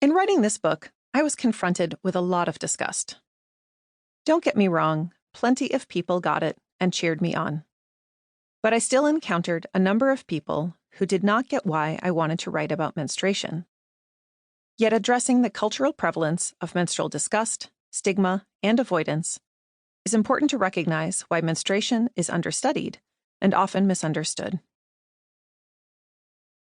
In writing this book, I was confronted with a lot of disgust. Don't get me wrong, plenty of people got it and cheered me on. But I still encountered a number of people who did not get why I wanted to write about menstruation. Yet addressing the cultural prevalence of menstrual disgust, stigma, and avoidance is important to recognize why menstruation is understudied and often misunderstood.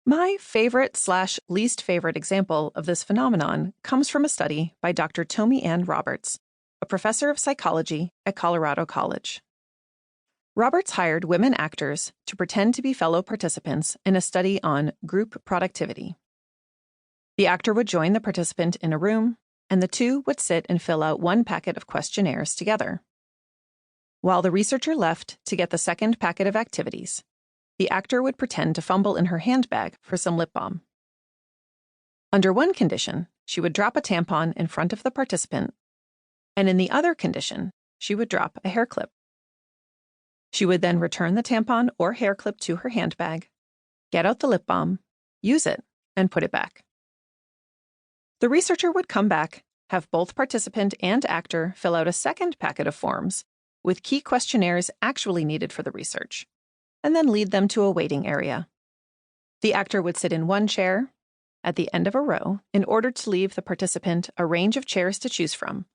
My favorite/least favorite example of this phenomenon comes from a study by Dr. Tomi Ann Roberts, a professor of psychology at Colorado College. Roberts hired women actors to pretend to be fellow participants in a study on group productivity. The actor would join the participant in a room, and the two would sit and fill out one packet of questionnaires together. While the researcher left to get the second packet of activities, the actor would pretend to fumble in her handbag for some lip balm. Under one condition, she would drop a tampon in front of the participant, and in the other condition, she would drop a hair clip. She would then return the tampon or hair clip to her handbag, get out the lip balm, use it, and put it back. The researcher would come back, have both participant and actor fill out a second packet of forms with key questionnaires actually needed for the research, and then lead them to a waiting area. The actor would sit in one chair, at the end of a row, in order to leave the participant a range of chairs to choose from,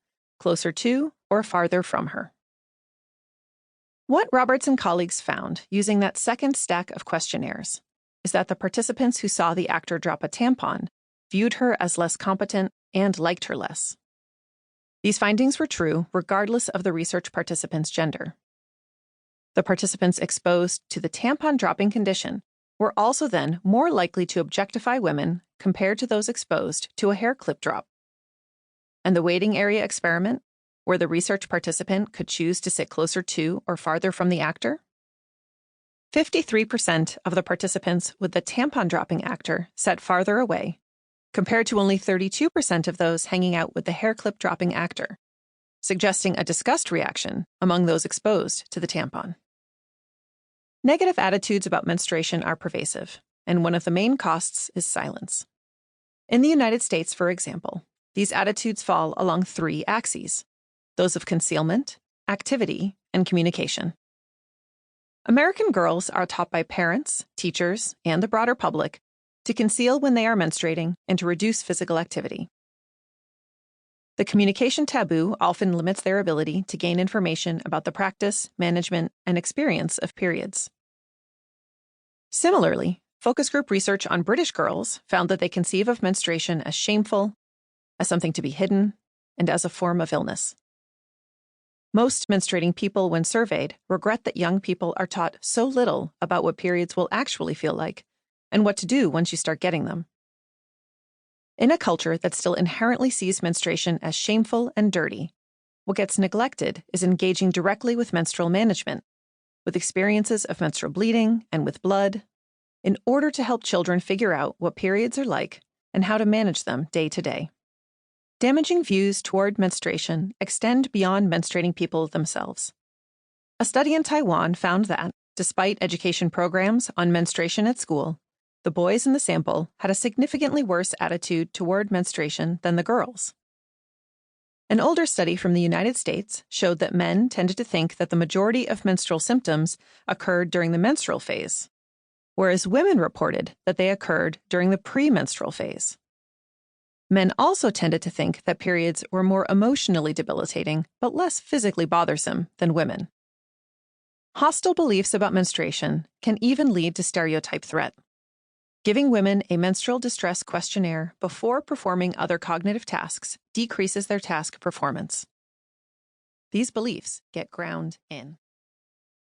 closer to or farther from her. What Roberts and colleagues found using that second stack of questionnaires is that the participants who saw the actor drop a tampon viewed her as less competent and liked her less. These findings were true regardless of the research participant's gender. The participants exposed to the tampon dropping condition were also then more likely to objectify women compared to those exposed to a hair clip drop. And the waiting area experiment, where the research participant could choose to sit closer to or farther from the actor? 53% of the participants with the tampon dropping actor sat farther away, compared to only 32% of those hanging out with the hair clip dropping actor, suggesting a disgust reaction among those exposed to the tampon. Negative attitudes about menstruation are pervasive, and one of the main costs is silence. In the United States, for example, these attitudes fall along three axes: those of concealment, activity, and communication. American girls are taught by parents, teachers, and the broader public to conceal when they are menstruating and to reduce physical activity. The communication taboo often limits their ability to gain information about the practice, management, and experience of periods. Similarly, focus group research on British girls found that they conceive of menstruation as shameful, as something to be hidden, and as a form of illness. Most menstruating people, when surveyed, regret that young people are taught so little about what periods will actually feel like and what to do once you start getting them. In a culture that still inherently sees menstruation as shameful and dirty, what gets neglected is engaging directly with menstrual management, with experiences of menstrual bleeding and with blood, in order to help children figure out what periods are like and how to manage them day to day. Damaging views toward menstruation extend beyond menstruating people themselves. A study in Taiwan found that, despite education programs on menstruation at school, the boys in the sample had a significantly worse attitude toward menstruation than the girls. An older study from the United States showed that men tended to think that the majority of menstrual symptoms occurred during the menstrual phase, whereas women reported that they occurred during the premenstrual phase. Men also tended to think that periods were more emotionally debilitating but less physically bothersome than women. Hostile beliefs about menstruation can even lead to stereotype threat. Giving women a menstrual distress questionnaire before performing other cognitive tasks decreases their task performance. These beliefs get ground in.